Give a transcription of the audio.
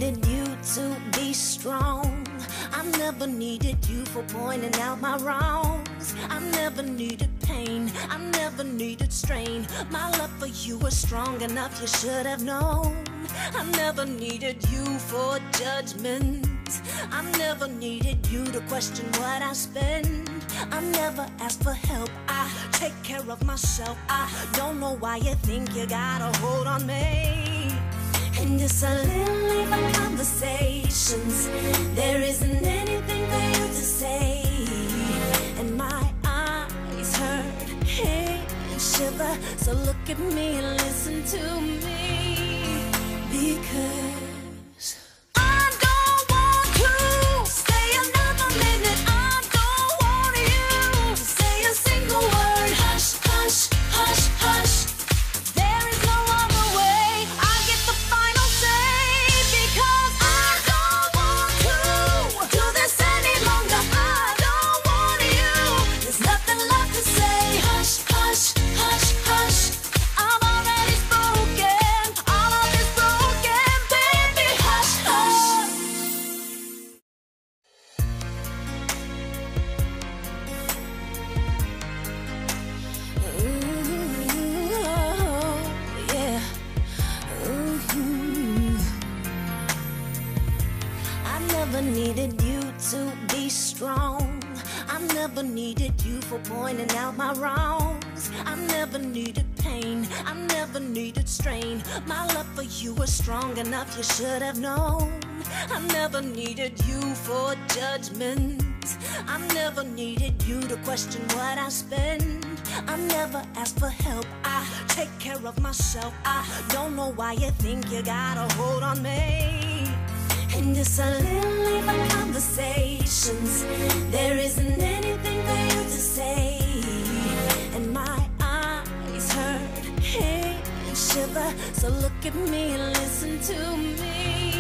needed you to be strong. I never needed you for pointing out my wrongs. I never needed pain, I never needed strain. My love for you was strong enough, you should have known. I never needed you for judgment. I never needed you to question what I spend. I never asked for help, I take care of myself. I don't know why you think you got a hold on me. And it's a little late for conversations. There isn't anything for you to say. And my eyes hurt, head shiver. So look at me and listen to me. Because I don't want to stay another minute. I don't want you to say a single word. Hush, hush, hush, hush. There is no other way. I get the final say. Because I don't want to do this any longer. I don't want you. There's nothing left to say. Hush, hush, hush, hush. I'm already spoken. All of is broken, baby. Hush, hush. Ooh, yeah. Ooh. I never needed you to be strong. I never needed you for pointing out my wrongs. I never needed pain, I never needed strain. My love for you was strong enough, you should have known. I never needed you for judgment. I never needed you to question what I spend. I never asked for help, I take care of myself. I don't know why you think you got a hold on me. And it's a little late for conversations. There isn't anything for you to say. And my eyes hurt, head shiver. So look at me and listen to me.